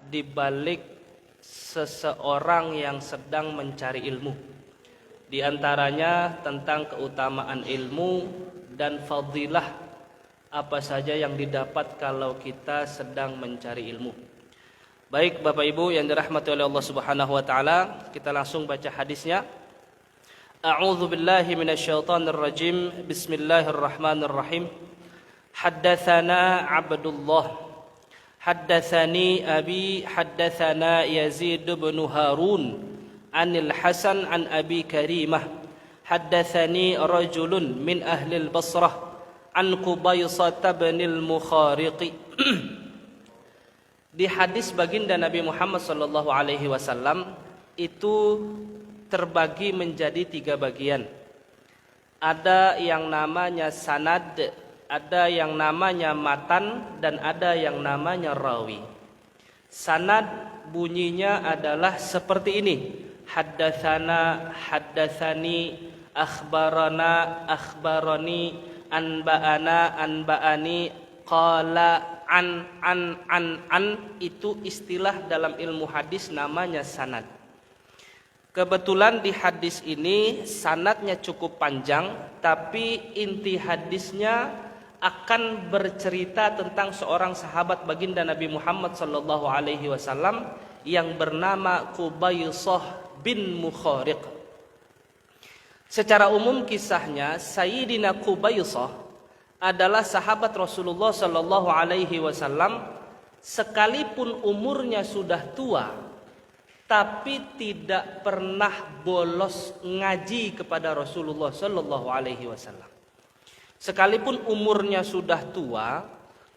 di balik seseorang yang sedang mencari ilmu. Di antaranya tentang keutamaan ilmu dan fadilah apa saja yang didapat kalau kita sedang mencari ilmu. Baik Bapak Ibu yang dirahmati oleh Allah Subhanahu wa taala, kita langsung baca hadisnya. A'udzu billahi minasyaitonir rajim. Bismillahirrahmanirrahim. Haddatsana Abdullah Haddatsani Abi Haddatsana Yazid bin Harun Anil Hasan an Abi Karimah Haddatsani rajulun min ahli al-Basrah an Qubaisah bin al-Mukhariqi. Di hadis baginda Nabi Muhammad sallallahu alaihi wasallam itu terbagi menjadi 3 bagian. Ada yang namanya sanad, ada yang namanya matan, dan ada yang namanya rawi. Sanad bunyinya adalah seperti ini: haddatsana, haddatsani, akhbarana, akhbarani, anba'ana, anba'ani, qala, an. Itu istilah dalam ilmu hadis namanya sanad. Kebetulan di hadis ini sanadnya cukup panjang, tapi inti hadisnya akan bercerita tentang seorang sahabat baginda Nabi Muhammad sallallahu alaihi wasallam yang bernama Qubaisah bin Mukhariq. Secara umum kisahnya, Sayyidina Qubaisah adalah sahabat Rasulullah sallallahu alaihi wasallam, sekalipun umurnya sudah tua tapi tidak pernah bolos ngaji kepada Rasulullah sallallahu alaihi wasallam. Sekalipun umurnya sudah tua,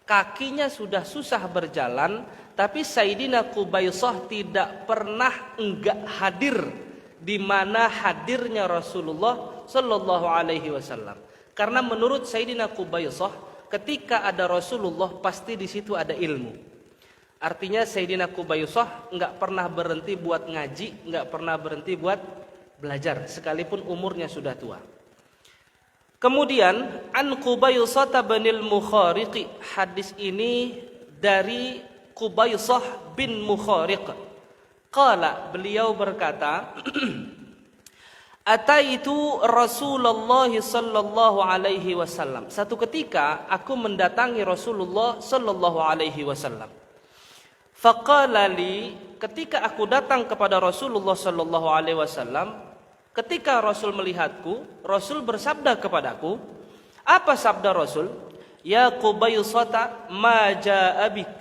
kakinya sudah susah berjalan, tapi Sayyidina Qubaisah tidak pernah enggak hadir di mana hadirnya Rasulullah sallallahu alaihi wasallam. Karena menurut Sayyidina Qubaisah, ketika ada Rasulullah pasti di situ ada ilmu. Artinya Sayyidina Qubaisah enggak pernah berhenti buat ngaji, enggak pernah berhenti buat belajar sekalipun umurnya sudah tua. Kemudian an Qubaisah bin al-Mukhariqi, hadis ini dari Qubaisah bin Mukhariq. Qala, beliau berkata, ataitu Rasulullah sallallahu alaihi wasallam. Satu ketika aku mendatangi Rasulullah sallallahu alaihi wasallam. Faqala li, ketika aku datang kepada Rasulullah sallallahu alaihi wasallam, ketika Rasul melihatku, Rasul bersabda kepadaku. Apa sabda Rasul? Ya Qubaisah, ma jaa bik.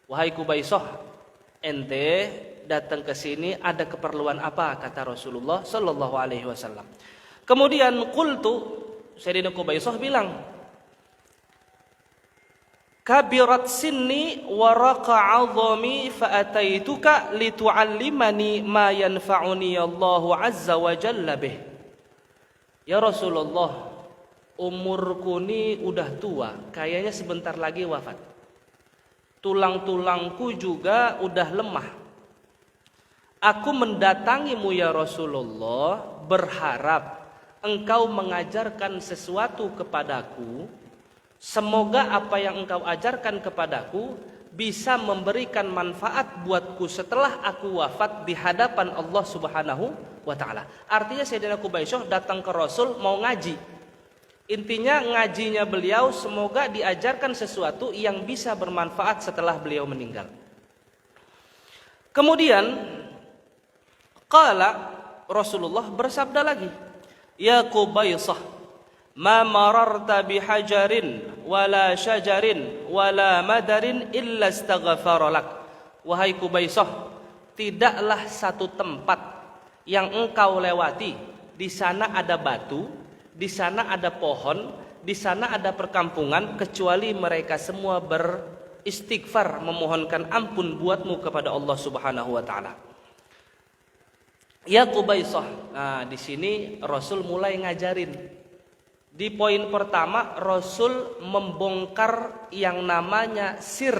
Wahai Qubaisah, ente datang ke sini ada keperluan apa? Kata Rasulullah sallallahu alaihi wasallam. Kemudian qultu, Sayyidina Qubaisah bilang, kabirat sinni wa raqa 'azami fa ataituka litu'allimani ma yanfa'uni Allahu 'azza wa jalla bih. Ya Rasulullah, umurku ini udah tua, kayaknya sebentar lagi wafat. Tulang-tulangku juga udah lemah. Aku mendatangimu ya Rasulullah, berharap engkau mengajarkan sesuatu kepadaku. Semoga apa yang engkau ajarkan kepadaku bisa memberikan manfaat buatku setelah aku wafat di hadapan Allah Subhanahu wa taala. Artinya Sayyidina Qubaisah datang ke Rasul mau ngaji. Intinya ngajinya beliau semoga diajarkan sesuatu yang bisa bermanfaat setelah beliau meninggal. Kemudian qala, Rasulullah bersabda lagi, ya Qubaisah, ma mararta bihajarin wala syajarin wala madarin illa astaghfara lak. Wahai Qubaisah, tidaklah satu tempat yang engkau lewati, di sana ada batu, di sana ada pohon, di sana ada perkampungan, kecuali mereka semua beristighfar, memohonkan ampun buatmu kepada Allah Subhanahu wa taala. Ya Qubaisah. Nah, di sini Rasul mulai ngajarin. Di poin pertama Rasul membongkar yang namanya sir,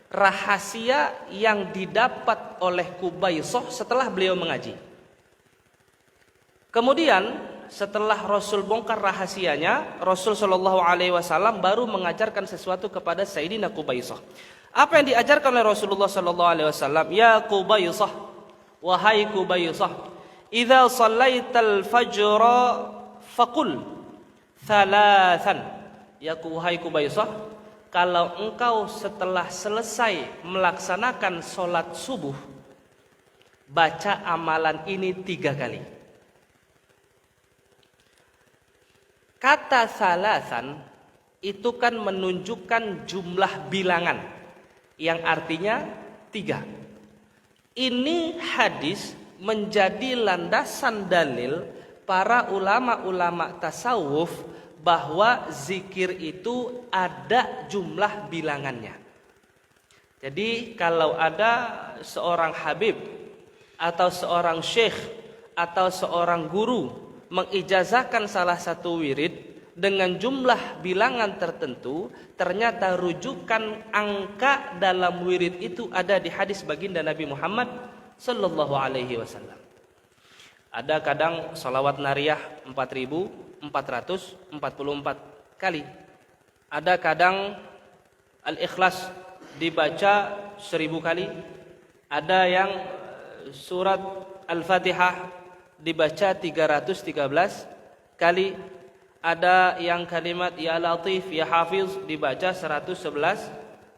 rahasia yang didapat oleh Qubaisah setelah beliau mengaji. Kemudian setelah Rasul bongkar rahasianya, Rasul Shallallahu Alaihi Wasallam baru mengajarkan sesuatu kepada Sayyidina Qubaisah. Apa yang diajarkan oleh Rasulullah sallallahu alaihi wasallam? Ya Qubaisah, wahai Qubaisah, idza shallaital fajra faqul thalathan. Ya wahai Qubaisah, kalau engkau setelah selesai melaksanakan sholat subuh, baca amalan ini 3 kali. Kata salasan itu kan menunjukkan jumlah bilangan, yang artinya 3. Ini hadis menjadi landasan dalil para ulama-ulama tasawuf bahwa zikir itu ada jumlah bilangannya. Jadi kalau ada seorang habib atau seorang syekh atau seorang guru mengijazahkan salah satu wirid dengan jumlah bilangan tertentu, ternyata rujukan angka dalam wirid itu ada di hadis baginda Nabi Muhammad sallallahu alaihi wasallam. Ada kadang salawat nariyah 4.444 kali. Ada kadang Al-Ikhlas dibaca 1000 kali. Ada yang surat Al-Fatihah dibaca 313 kali. Ada yang kalimat Ya Latif, Ya Hafiz dibaca 111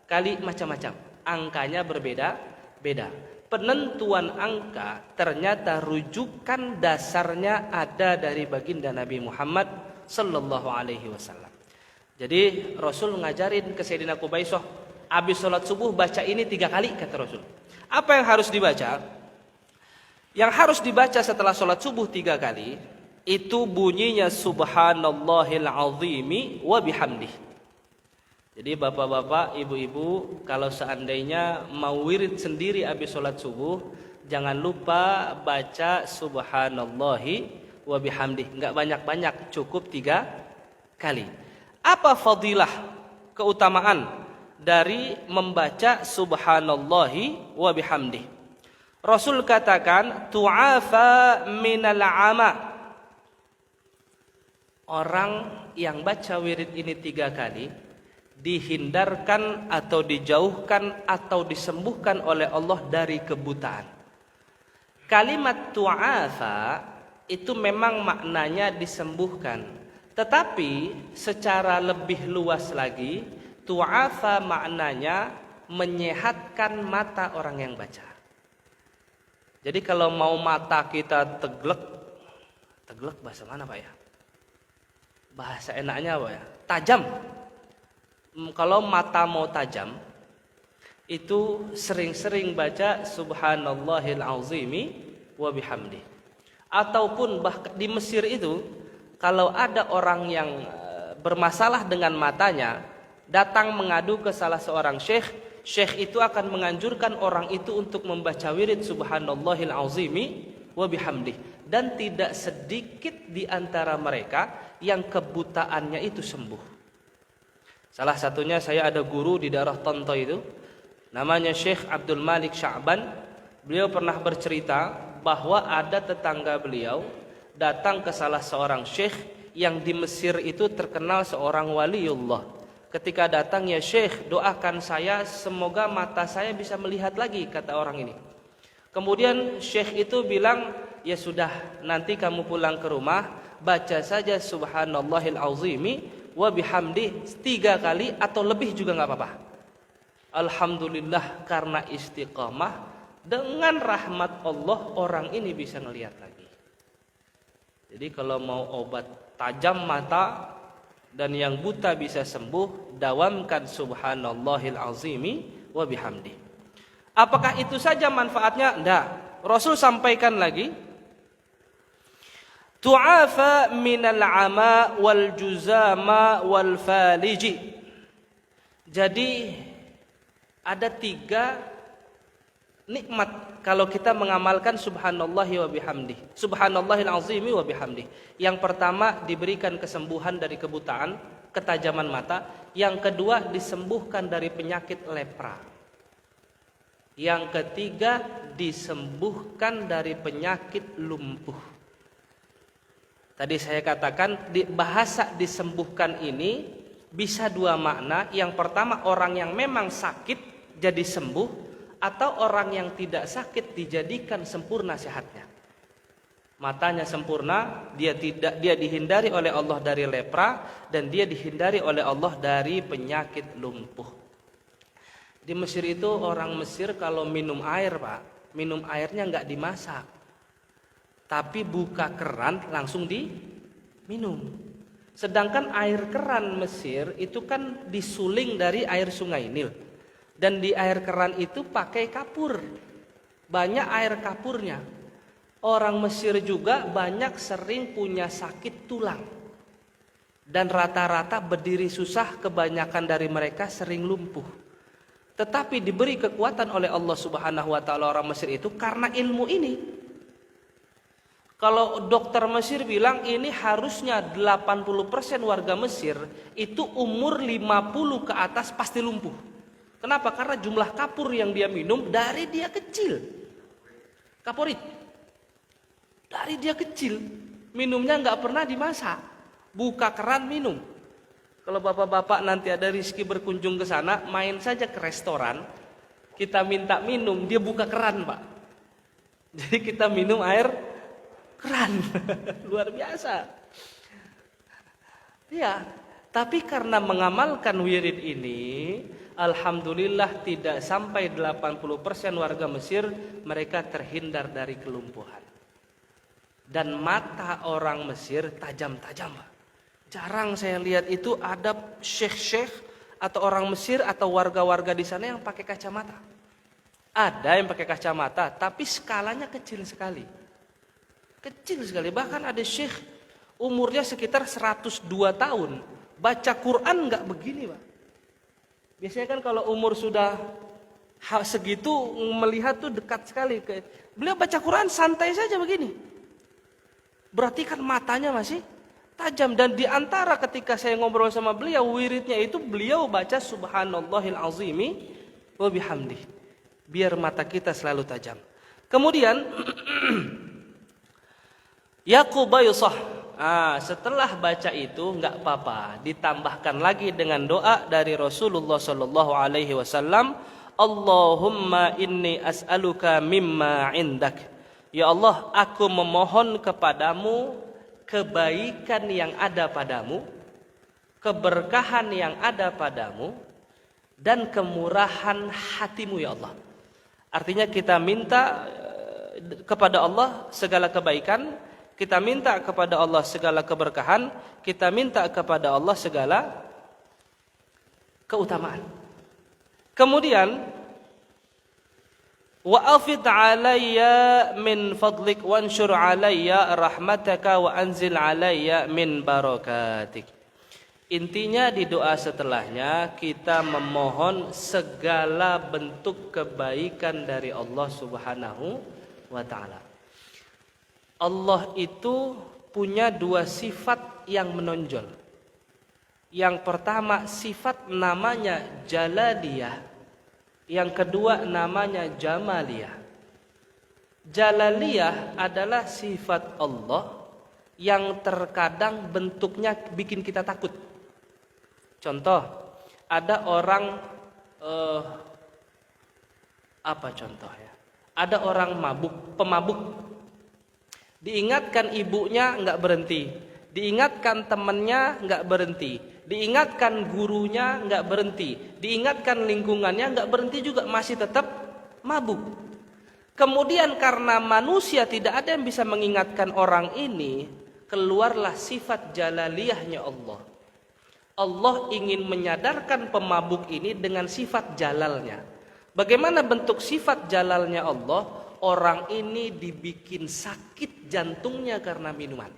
kali, macam-macam. Angkanya berbeda-beda. Penentuan angka ternyata rujukan dasarnya ada dari baginda Nabi Muhammad sallallahu alaihi wasallam. Jadi Rasul ngajarin ke Sayyidina Qubaisah, habis sholat subuh baca ini 3 kali, kata Rasul. Apa yang harus dibaca? Yang harus dibaca setelah sholat subuh 3 kali itu bunyinya Subhanallahil azimi wa bihamdih. Jadi bapak-bapak, ibu-ibu, kalau seandainya mau wirid sendiri habis sholat subuh, jangan lupa baca Subhanallahi wa bihamdih. Enggak banyak-banyak, cukup 3 kali. Apa fadilah, keutamaan dari membaca Subhanallahi wa bihamdih? Rasul katakan tu'afa minal ama. Orang yang baca wirid ini 3 kali dihindarkan atau dijauhkan atau disembuhkan oleh Allah dari kebutaan. Kalimat tu'afa itu memang maknanya disembuhkan, tetapi secara lebih luas lagi tu'afa maknanya menyehatkan mata orang yang baca. Jadi kalau mau mata kita teglek bahasa mana Pak ya? Bahasa enaknya apa ya? Tajam. Kalau mata mau tajam, itu sering-sering baca Subhanallahil azimi wa bihamdih. Ataupun bahkan di Mesir itu, kalau ada orang yang bermasalah dengan matanya, datang mengadu ke salah seorang syekh, syekh itu akan menganjurkan orang itu untuk membaca wirid Subhanallahil azimi wa bihamdih. Dan tidak sedikit di antara mereka yang kebutaannya itu sembuh. Salah satunya saya ada guru di daerah Tonto itu, namanya Syekh Abdul Malik Sya'ban. Beliau pernah bercerita bahwa ada tetangga beliau datang ke salah seorang syekh yang di Mesir itu terkenal seorang waliullah. Ketika datang, ya Syekh, doakan saya semoga mata saya bisa melihat lagi, kata orang ini. Kemudian Syekh itu bilang, ya sudah, nanti kamu pulang ke rumah, baca saja Subhanallahil azimi wa bihamdih 3 kali atau lebih juga enggak apa-apa. Alhamdulillah, karena istiqamah, dengan rahmat Allah orang ini bisa ngelihat lagi. Jadi kalau mau obat tajam mata dan yang buta bisa sembuh, dawamkan Subhanallahil azimi wa bihamdih. Apakah itu saja manfaatnya? Enggak. Rasul sampaikan lagi, tu'afa minal ama wal juzama wal faliji. Jadi ada 3 nikmat kalau kita mengamalkan Subhanallahi wa bihamdih, Subhanallahil azimi wa bihamdih. Yang pertama, diberikan kesembuhan dari kebutaan, ketajaman mata. Yang kedua, disembuhkan dari penyakit lepra. Yang ketiga, disembuhkan dari penyakit lumpuh. Tadi saya katakan bahasa disembuhkan ini bisa 2 makna. Yang pertama, orang yang memang sakit jadi sembuh, atau orang yang tidak sakit dijadikan sempurna sehatnya. Matanya sempurna, dia dihindari oleh Allah dari lepra, dan dia dihindari oleh Allah dari penyakit lumpuh. Di Mesir itu orang Mesir kalau minum air, Pak, minum airnya nggak dimasak, tapi buka keran langsung diminum. Sedangkan air keran Mesir itu kan disuling dari air sungai Nil, dan di air keran itu pakai kapur, banyak air kapurnya. Orang Mesir juga banyak sering punya sakit tulang, dan rata-rata berdiri susah, kebanyakan dari mereka sering lumpuh. Tetapi diberi kekuatan oleh Allah Subhanahu wa taala orang Mesir itu karena ilmu ini. Kalau dokter Mesir bilang ini harusnya 80% warga Mesir itu umur 50 ke atas pasti lumpuh. Kenapa? Karena jumlah kapur yang dia minum dari dia kecil. Kaporit. Dari dia kecil, minumnya nggak pernah dimasak, buka keran minum. Kalau bapak-bapak nanti ada rezeki berkunjung ke sana, main saja ke restoran, kita minta minum, dia buka keran, Pak. Jadi kita minum air keran, luar biasa. Ya, tapi karena mengamalkan wirid ini, alhamdulillah tidak sampai 80% warga Mesir mereka terhindar dari kelumpuhan. Dan mata orang Mesir tajam-tajam. Jarang saya lihat itu ada syekh-syekh atau orang Mesir atau warga-warga di sana yang pakai kacamata. Ada yang pakai kacamata, tapi skalanya kecil sekali. Kecil sekali. Bahkan ada syekh umurnya sekitar 102 tahun. Baca Quran nggak begini, Pak. Biasanya kan kalau umur sudah segitu melihat tuh dekat sekali. Beliau baca Quran santai saja begini. Berarti kan matanya masih tajam. Dan diantara ketika saya ngobrol sama beliau, wiridnya itu beliau baca subhanallahil azimi wa bihamdih, biar mata kita selalu tajam. Kemudian yaqubaysah, setelah baca itu nggak apa-apa, ditambahkan lagi dengan doa dari Rasulullah sallallahu alaihi wasallam, Allahumma inni as'aluka mimma indak. Ya Allah, aku memohon kepadamu kebaikan yang ada padamu, keberkahan yang ada padamu, dan kemurahan hatimu ya Allah. Artinya kita minta kepada Allah segala kebaikan, kita minta kepada Allah segala keberkahan, kita minta kepada Allah segala keutamaan. Kemudian wa afid alayya min fadlik wanshur alayya rahmataka wa anzil alayya min barakatik. Intinya di doa setelahnya kita memohon segala bentuk kebaikan dari Allah Subhanahu wa taala. Allah itu punya dua sifat yang menonjol. Yang pertama sifat namanya Jalaliyah. Yang kedua namanya Jamaliyah. Jalaliyah adalah sifat Allah yang terkadang bentuknya bikin kita takut. Contoh, ada orang apa contohnya? Ada orang pemabuk. Diingatkan ibunya nggak berhenti, diingatkan temannya nggak berhenti, diingatkan gurunya nggak berhenti, diingatkan lingkungannya nggak berhenti juga, masih tetap mabuk. Kemudian karena manusia tidak ada yang bisa mengingatkan orang ini, keluarlah sifat jalaliyahnya Allah. Allah ingin menyadarkan pemabuk ini dengan sifat jalalnya. Bagaimana bentuk sifat jalalnya Allah? Orang ini dibikin sakit jantungnya karena minuman.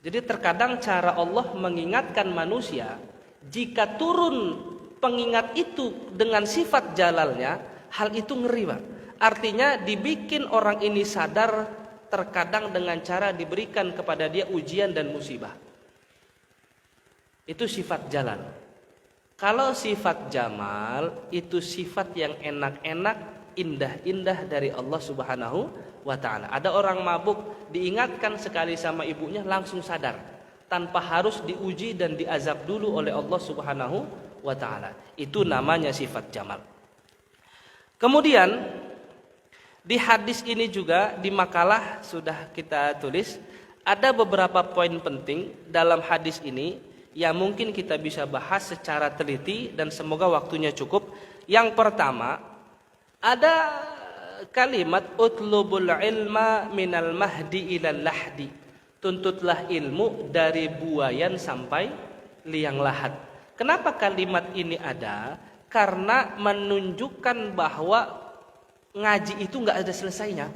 Jadi terkadang cara Allah mengingatkan manusia, jika turun pengingat itu dengan sifat jalalnya, hal itu ngeri, Pak. Artinya dibikin orang ini sadar terkadang dengan cara diberikan kepada dia ujian dan musibah. Itu sifat jalal. Kalau sifat jamal, itu sifat yang enak-enak, indah-indah dari Allah Subhanahu wa ta'ala. Ada orang mabuk, diingatkan sekali sama ibunya langsung sadar, tanpa harus diuji dan diazab dulu oleh Allah Subhanahu wa ta'ala. Itu namanya sifat jamal. Kemudian di hadis ini juga, di makalah sudah kita tulis, ada beberapa poin penting dalam hadis ini yang mungkin kita bisa bahas secara teliti dan semoga waktunya cukup. Yang pertama, ada kalimat utlubul ilma minal mahdi ilal lahdi. Tuntutlah ilmu dari buayan sampai liang lahat. Kenapa kalimat ini ada? Karena menunjukkan bahwa ngaji itu nggak ada selesainya.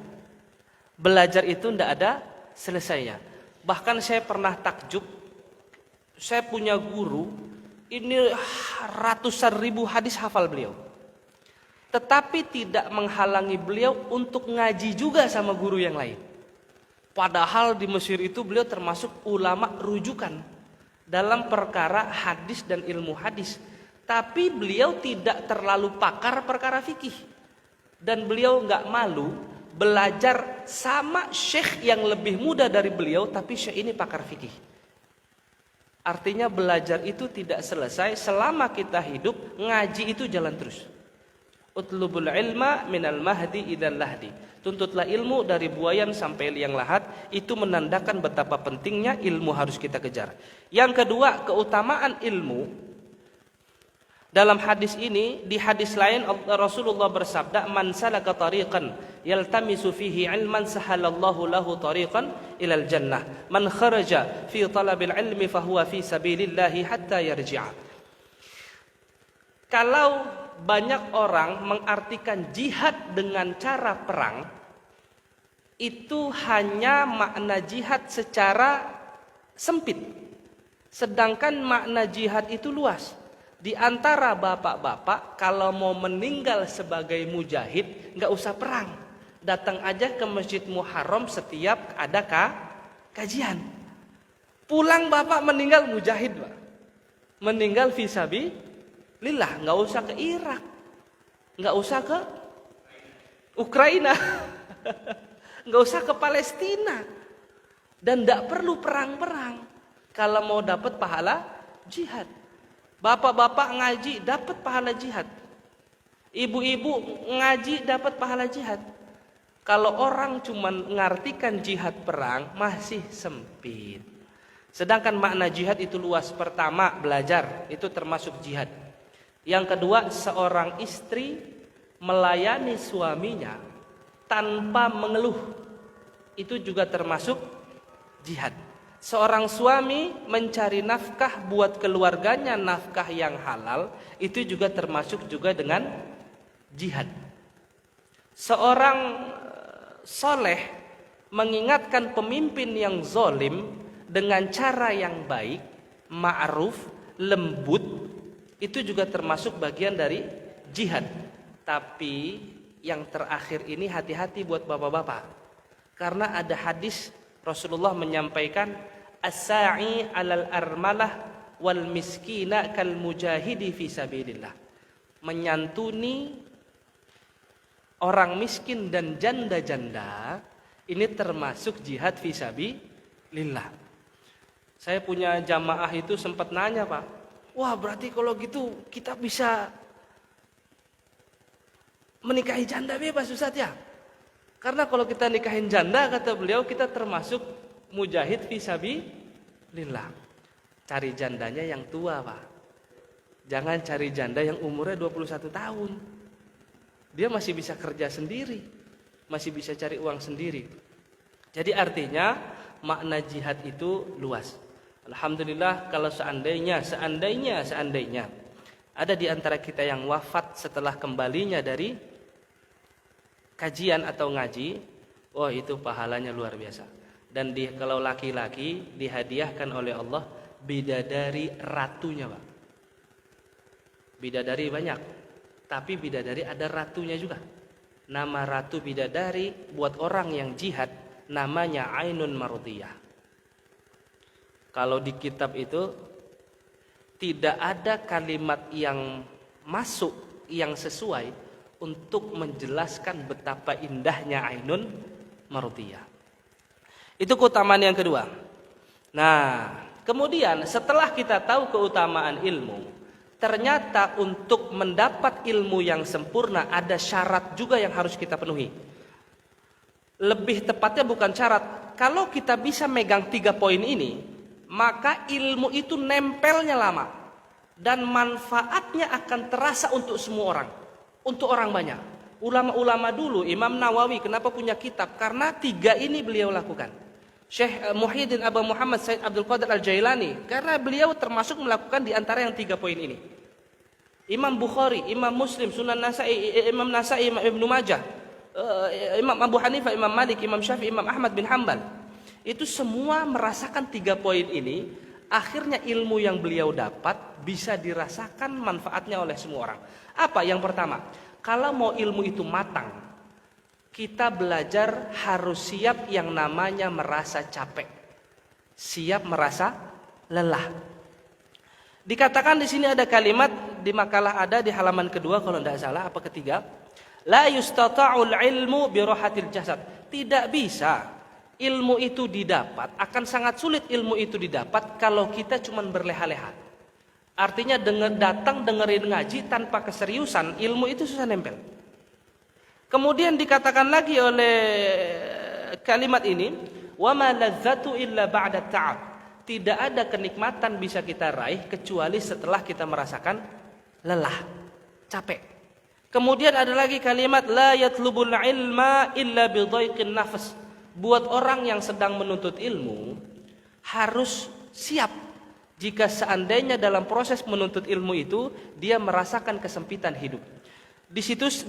Belajar itu nggak ada selesainya. Bahkan saya pernah takjub, saya punya guru, ini ratusan ribu hadis hafal beliau. Tetapi tidak menghalangi beliau untuk ngaji juga sama guru yang lain. Padahal di Mesir itu beliau termasuk ulama rujukan dalam perkara hadis dan ilmu hadis. Tapi beliau tidak terlalu pakar perkara fikih. Dan beliau nggak malu belajar sama syekh yang lebih muda dari beliau, tapi syekh ini pakar fikih. Artinya belajar itu tidak selesai selama kita hidup, ngaji itu jalan terus. Utlubul ilma minal mahdi ilal lahdi. Tuntutlah ilmu dari buayan sampai liang lahat. Itu menandakan betapa pentingnya ilmu harus kita kejar. Yang kedua, keutamaan ilmu. Dalam hadis ini, di hadis lain Rasulullah bersabda, "Man salaka tariqan yaltamisu fihi ilman sahalallahu lahu tariqan ilal jannah. Man kharaja fi talabil ilmi fahuwa fi sabilillahi hatta yarji'a." Kalau banyak orang mengartikan jihad dengan cara perang, itu hanya makna jihad secara sempit. Sedangkan makna jihad itu luas. Di antara bapak-bapak kalau mau meninggal sebagai mujahid nggak usah perang, datang aja ke Masjid Muharram setiap ada kajian. Pulang bapak meninggal mujahid, Pak. Meninggal fisabilillah, nggak usah ke Irak, nggak usah ke Ukraina, nggak usah ke Palestina, dan nggak perlu perang-perang kalau mau dapat pahala jihad. Bapak-bapak ngaji dapat pahala jihad. Ibu-ibu ngaji dapat pahala jihad. Kalau orang cuma mengartikan jihad perang masih sempit. Sedangkan makna jihad itu luas. Pertama, belajar, itu termasuk jihad. Yang kedua, seorang istri melayani suaminya tanpa mengeluh. Itu juga termasuk jihad. Seorang suami mencari nafkah buat keluarganya, nafkah yang halal, itu juga termasuk juga dengan jihad. Seorang soleh mengingatkan pemimpin yang zolim dengan cara yang baik, ma'ruf, lembut, itu juga termasuk bagian dari jihad. Tapi yang terakhir ini hati-hati buat bapak-bapak. Karena ada hadis Rasulullah menyampaikan, as-sa'i 'alal armalah wal miskina kal mujahidi fi sabilillah. Menyantuni orang miskin dan janda-janda ini termasuk jihad fi sabilillah. Saya punya jamaah itu sempat nanya, Pak. Wah, berarti kalau gitu kita bisa menikahi janda bebas, Ustaz ya? Karena kalau kita nikahin janda, kata beliau, kita termasuk mujahid fisabilillah. Cari jandanya yang tua, Pak. Jangan cari janda yang umurnya 21 tahun. Dia masih bisa kerja sendiri, masih bisa cari uang sendiri. Jadi artinya makna jihad itu luas. Alhamdulillah kalau seandainya ada di antara kita yang wafat setelah kembalinya dari kajian atau ngaji, oh itu pahalanya luar biasa. Dan kalau laki-laki dihadiahkan oleh Allah bidadari ratunya, Pak. Bidadari banyak, tapi bidadari ada ratunya juga. Nama ratu bidadari buat orang yang jihad namanya Ainun Mardiyah. Kalau di kitab itu tidak ada kalimat yang masuk yang sesuai untuk menjelaskan betapa indahnya Ainun Mardiyah. Itu keutamaan yang kedua. Nah, kemudian setelah kita tahu keutamaan ilmu, ternyata untuk mendapat ilmu yang sempurna ada syarat juga yang harus kita penuhi. Lebih tepatnya bukan syarat. Kalau kita bisa megang 3 poin ini, maka ilmu itu nempelnya lama dan manfaatnya akan terasa untuk semua orang, untuk orang banyak. Ulama-ulama dulu, Imam Nawawi kenapa punya kitab? Karena 3 ini beliau lakukan. Syekh Muhyiddin Abu Muhammad Said Abdul Qadir Al-Jailani, karena beliau termasuk melakukan di antara yang 3 poin ini. Imam Bukhari, Imam Muslim, Sunan Nasai, Imam Nasai, Imam Ibnu Majah, Imam Abu Hanifah, Imam Malik, Imam Syafi'i, Imam Ahmad bin Hanbal. Itu semua merasakan 3 poin ini. Akhirnya ilmu yang beliau dapat bisa dirasakan manfaatnya oleh semua orang. Apa? Yang pertama, kalau mau ilmu itu matang, kita belajar harus siap yang namanya merasa capek, siap merasa lelah. Dikatakan di sini ada kalimat di makalah ada di halaman kedua kalau tidak salah, apa ketiga? La yustata'ul ilmu birohatil jasad. Tidak bisa ilmu itu didapat, akan sangat sulit ilmu itu didapat kalau kita cuma berleha-leha. Artinya datang dengerin ngaji tanpa keseriusan, ilmu itu susah nempel. Kemudian dikatakan lagi oleh kalimat ini, wa ma ladzatu illa ba'da ta'ab. Tidak ada kenikmatan bisa kita raih kecuali setelah kita merasakan lelah, capek. Kemudian ada lagi kalimat la yatlubul ilma illa bidhaiqin nafas. Buat orang yang sedang menuntut ilmu harus siap jika seandainya dalam proses menuntut ilmu itu dia merasakan kesempitan hidup. Di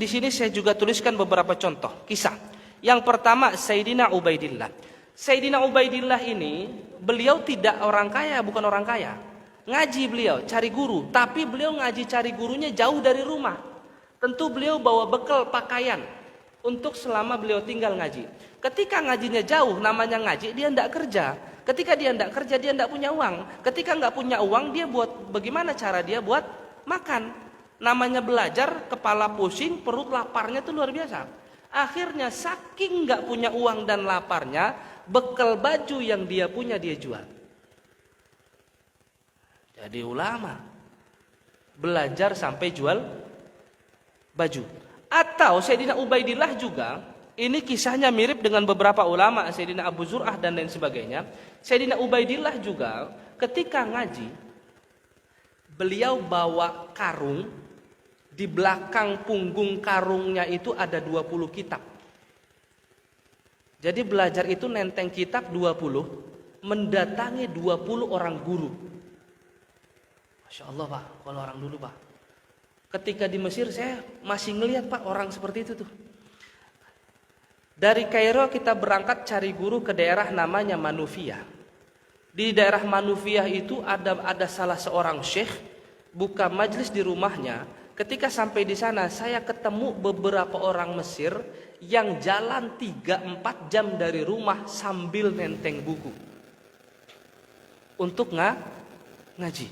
sini saya juga tuliskan beberapa contoh kisah. Yang pertama Sayyidina Ubaidillah. Sayyidina Ubaidillah ini beliau tidak orang kaya, bukan orang kaya. Ngaji beliau, cari guru, tapi beliau ngaji cari gurunya jauh dari rumah. Tentu beliau bawa bekal pakaian untuk selama beliau tinggal ngaji. Ketika ngajinya jauh, namanya ngaji, dia tidak kerja. Ketika dia tidak kerja, dia tidak punya uang. Ketika nggak punya uang, dia bagaimana cara dia buat makan? Namanya belajar, kepala pusing, perut laparnya itu luar biasa. Akhirnya saking nggak punya uang dan laparnya, bekal baju yang dia punya dia jual. Jadi ulama belajar sampai jual baju. Atau Sayyidina Ubaidillah juga, ini kisahnya mirip dengan beberapa ulama, Sayyidina Abu Zur'ah dan lain sebagainya. Sayyidina Ubaidillah juga ketika ngaji, beliau bawa karung. Di belakang punggung karungnya itu ada 20 kitab. Jadi belajar itu nenteng kitab 20, mendatangi 20 orang guru. Masya Allah Pak, kalau orang dulu Pak. Ketika di Mesir saya masih ngelihat Pak orang seperti itu tuh. Dari Kairo kita berangkat cari guru ke daerah namanya Manufiyah. Di daerah Manufiyah itu ada salah seorang syekh buka majlis di rumahnya. Ketika sampai di sana saya ketemu beberapa orang Mesir yang jalan 3-4 jam dari rumah sambil nenteng buku untuk ngaji.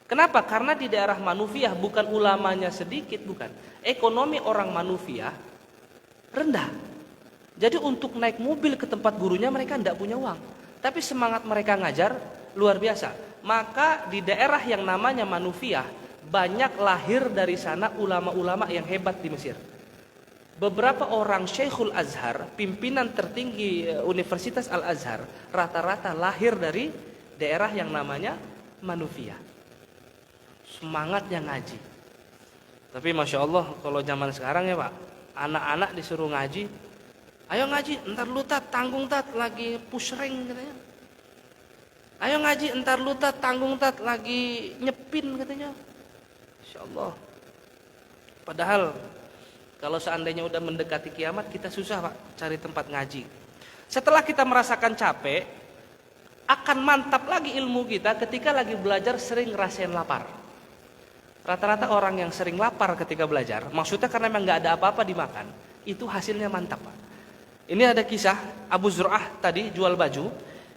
Kenapa? Karena di daerah Manufiyah bukan ulamanya sedikit, bukan. Ekonomi orang Manufiyah rendah. Jadi untuk naik mobil ke tempat gurunya mereka tidak punya uang. Tapi semangat mereka ngajar luar biasa. Maka di daerah yang namanya Manufiyah banyak lahir dari sana ulama-ulama yang hebat di Mesir. Beberapa orang Syekhul Azhar, pimpinan tertinggi Universitas Al-Azhar, rata-rata lahir dari daerah yang namanya Manufiyah. Semangatnya ngaji. Tapi Masya Allah kalau zaman sekarang ya Pak, anak-anak disuruh ngaji, ayo ngaji, entar lu tat, tanggung tat, lagi pushring katanya. Ayo ngaji, entar lu tat, tanggung tat, lagi nyepin katanya. Insya Allah. Padahal kalau seandainya udah mendekati kiamat kita susah Pak cari tempat ngaji. Setelah kita merasakan capek, akan mantap lagi ilmu kita ketika lagi belajar sering ngerasain lapar. Rata-rata orang yang sering lapar ketika belajar, maksudnya karena memang nggak ada apa-apa dimakan, itu hasilnya mantap Pak. Ini ada kisah Abu Zur'ah tadi jual baju.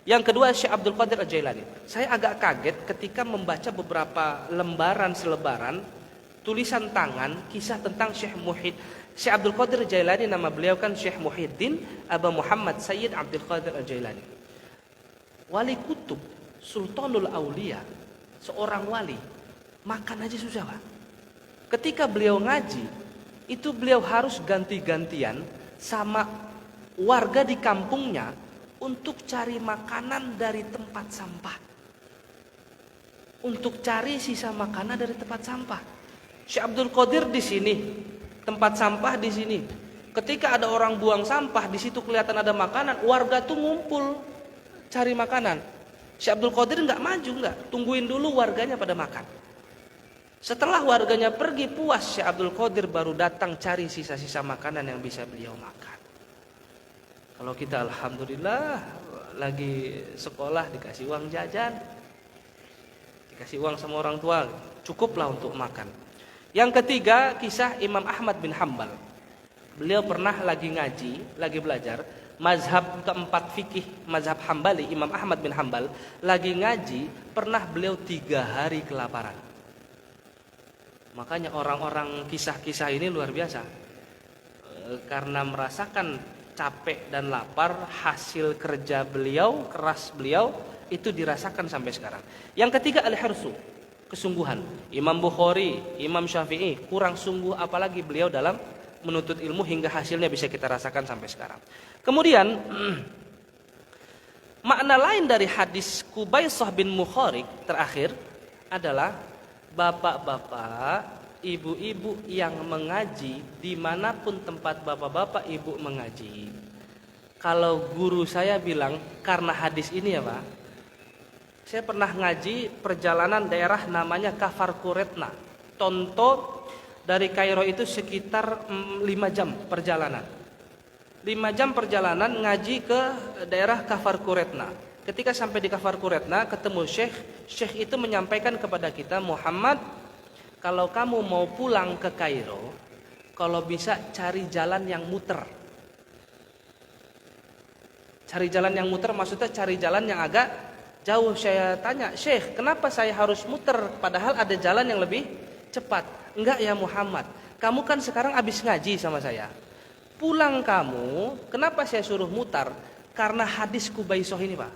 Yang kedua Syekh Abdul Qadir Al-Jailani. Saya agak kaget ketika membaca beberapa selebaran tulisan tangan kisah tentang Syekh Abdul Qadir Al-Jailani. Nama beliau kan Syekh Muhyiddin Abu Muhammad Sayyid Abdul Qadir Al-Jailani. Wali kutub, Sultanul Aulia, seorang wali. Makan aja susah, Pak. Ketika beliau ngaji, itu beliau harus ganti-gantian sama warga di kampungnya untuk cari makanan dari tempat sampah. Untuk cari sisa makanan dari tempat sampah. Syekh Abdul Qadir di sini, tempat sampah di sini. Ketika ada orang buang sampah, di situ kelihatan ada makanan, warga tuh ngumpul cari makanan. Syekh Abdul Qadir nggak maju, nggak, tungguin dulu warganya pada makan. Setelah warganya pergi puas, Syekh Abdul Qadir baru datang cari sisa-sisa makanan yang bisa beliau makan. Kalau kita alhamdulillah lagi sekolah dikasih uang jajan, dikasih uang sama orang tua, cukuplah untuk makan. Yang ketiga, kisah Imam Ahmad bin Hanbal. Beliau pernah lagi ngaji, lagi belajar mazhab keempat fikih, mazhab Hambali, Imam Ahmad bin Hanbal lagi ngaji, pernah beliau 3 hari kelaparan. Makanya orang-orang kisah-kisah ini luar biasa. Karena merasakan capek dan lapar, hasil kerja beliau, keras beliau itu dirasakan sampai sekarang. Yang ketiga al-hirsu, kesungguhan. Imam Bukhari, Imam Syafi'i kurang sungguh, apalagi beliau dalam menuntut ilmu hingga hasilnya bisa kita rasakan sampai sekarang. Kemudian makna lain dari hadis Qubaisah bin Mukharik terakhir adalah bapak-bapak, ibu-ibu yang mengaji dimanapun tempat bapak-bapak ibu mengaji. Kalau guru saya bilang karena hadis ini ya Pak, saya pernah ngaji perjalanan daerah namanya Kafar Kuretna, Tonto, dari Kairo itu sekitar 5 jam perjalanan. 5 jam perjalanan ngaji ke daerah Kafar Kuretna. Ketika sampai di Kafar Kuretna ketemu Syekh itu menyampaikan kepada kita, Muhammad, kalau kamu mau pulang ke Kairo, kalau bisa cari jalan yang muter. Cari jalan yang muter maksudnya cari jalan yang agak jauh. Saya tanya, Syekh, kenapa saya harus muter padahal ada jalan yang lebih cepat? Enggak ya Muhammad, kamu kan sekarang habis ngaji sama saya. Pulang kamu, kenapa saya suruh mutar? Karena hadis Qubaisah ini Pak.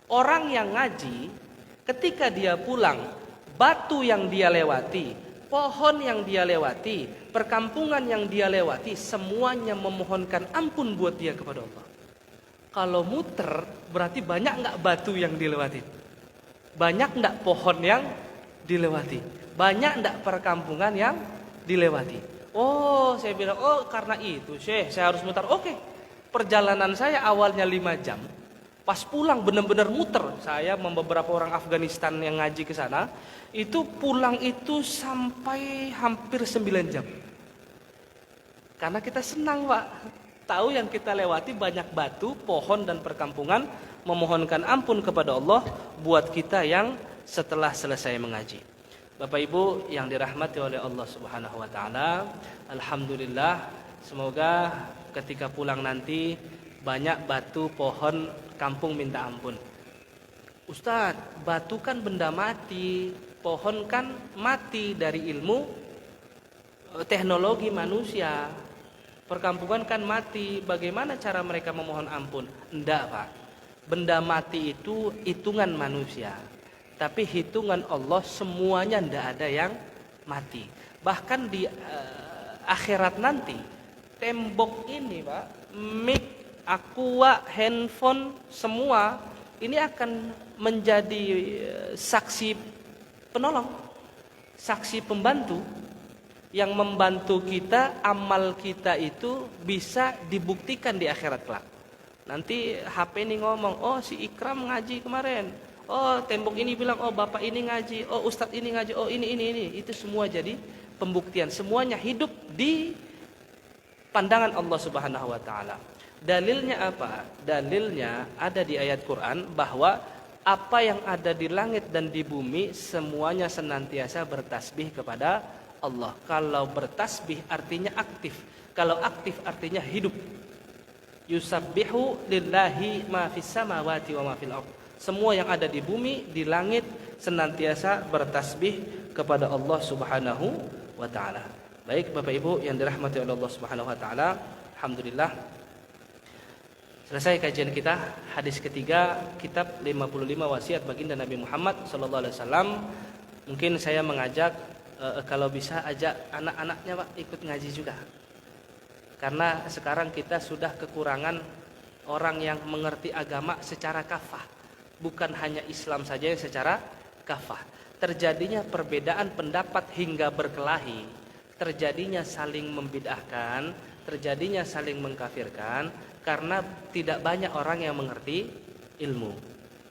Orang yang ngaji, ketika dia pulang, batu yang dia lewati, pohon yang dia lewati, perkampungan yang dia lewati, semuanya memohonkan ampun buat dia kepada Allah. Kalau muter, berarti banyak nggak batu yang dilewati? Banyak nggak pohon yang dilewati? Banyak nggak perkampungan yang dilewati? Oh, saya bilang, oh karena itu Syekh, saya harus muter. Oke, perjalanan saya awalnya 5 jam. Pas pulang benar-benar muter. Saya beberapa orang Afghanistan yang ngaji ke sana, itu pulang itu sampai hampir 9 jam. Karena kita senang Pak, tahu yang kita lewati banyak batu, pohon dan perkampungan, memohonkan ampun kepada Allah buat kita yang setelah selesai mengaji. Bapak Ibu yang dirahmati oleh Allah Subhanahu wa taala, alhamdulillah, semoga ketika pulang nanti banyak batu, pohon, kampung minta ampun. Ustadz, batu kan benda mati, pohon kan mati dari ilmu teknologi manusia, perkampungan kan mati, bagaimana cara mereka memohon ampun? Enggak Pak, benda mati itu hitungan manusia, tapi hitungan Allah semuanya enggak ada yang mati. Bahkan di akhirat nanti, tembok ini Pak, mic, aqua, handphone, semua ini akan menjadi saksi penolong, saksi pembantu yang membantu kita, amal kita itu bisa dibuktikan di akhirat kelak. Nanti HP ini ngomong, oh si Ikram ngaji kemarin, oh tembok ini bilang, oh bapak ini ngaji, oh ustadz ini ngaji, oh ini. Itu semua jadi pembuktian, semuanya hidup di pandangan Allah Subhanahu wa taala. Dalilnya apa? Dalilnya ada di ayat Quran bahwa apa yang ada di langit dan di bumi semuanya senantiasa bertasbih kepada Allah. Kalau bertasbih artinya aktif. Kalau aktif artinya hidup. Yusabbihu lillahi ma fis samawati wa ma fil ardh. Semua yang ada di bumi, di langit senantiasa bertasbih kepada Allah Subhanahu wa taala. Baik Bapak Ibu yang dirahmati oleh Allah Subhanahu wa taala, alhamdulillah selesai kajian kita, hadis ketiga, kitab 55 wasiat baginda Nabi Muhammad sallallahu alaihi wasallam. Mungkin saya mengajak kalau bisa ajak anak-anaknya Pak ikut ngaji juga. Karena sekarang kita sudah kekurangan orang yang mengerti agama secara kafah. Bukan hanya Islam saja yang secara kafah. Terjadinya perbedaan pendapat hingga berkelahi, terjadinya saling membid'ahkan, terjadinya saling mengkafirkan karena tidak banyak orang yang mengerti ilmu.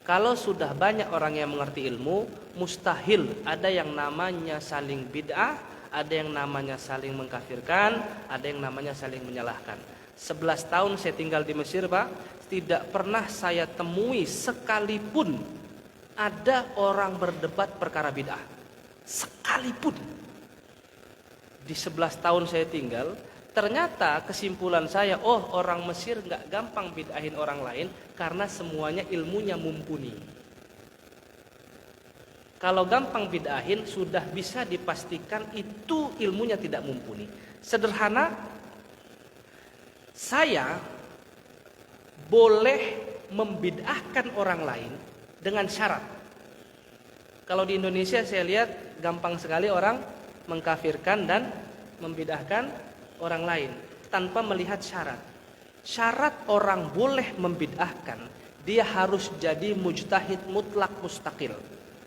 Kalau sudah banyak orang yang mengerti ilmu, mustahil ada yang namanya saling bid'ah, ada yang namanya saling mengkafirkan, ada yang namanya saling menyalahkan. 11 tahun saya tinggal di Mesir Pak, tidak pernah saya temui sekalipun ada orang berdebat perkara bid'ah. Sekalipun. Di 11 tahun saya tinggal, ternyata kesimpulan saya, orang Mesir gak gampang bid'ahin orang lain karena semuanya ilmunya mumpuni. Kalau gampang bid'ahin sudah bisa dipastikan itu ilmunya tidak mumpuni. Sederhana, saya boleh membid'ahkan orang lain dengan syarat. Kalau di Indonesia saya lihat gampang sekali orang mengkafirkan dan membid'ahkan orang lain tanpa melihat syarat. Syarat orang boleh membid'ahkan, dia harus jadi mujtahid mutlak mustaqil.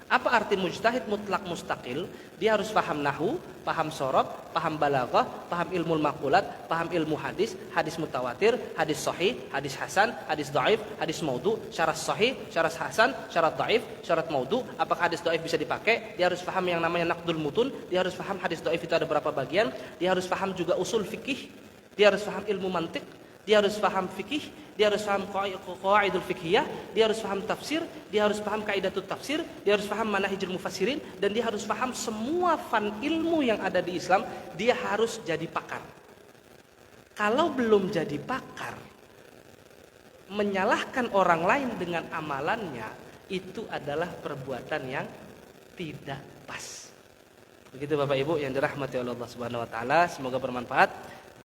Apa arti mujtahid mutlak mustaqil? Dia harus paham nahwu, paham sorob, paham balaghah, paham ilmu maqulat, paham ilmu hadis, hadis mutawatir, hadis sahih, hadis hasan, hadis dhaif, hadis maudhu, syarat sahih, syarat hasan, syarat dhaif, syarat maudhu. Apakah hadis dhaif bisa dipakai? Dia harus paham yang namanya naqdul mutun, dia harus paham hadis dhaif itu ada berapa bagian, dia harus paham juga usul fikih, dia harus paham ilmu mantiq, dia harus paham fikih, dia harus paham qawaidul fikhiyah, dia harus paham tafsir, dia harus paham kaidatut tafsir, dia harus paham manahijul mufassirin, dan dia harus paham semua fan ilmu yang ada di Islam. Dia harus jadi pakar. Kalau belum jadi pakar, menyalahkan orang lain dengan amalannya itu adalah perbuatan yang tidak pas. Begitu Bapak Ibu yang dirahmati Allah Subhanahu wa taala, semoga bermanfaat.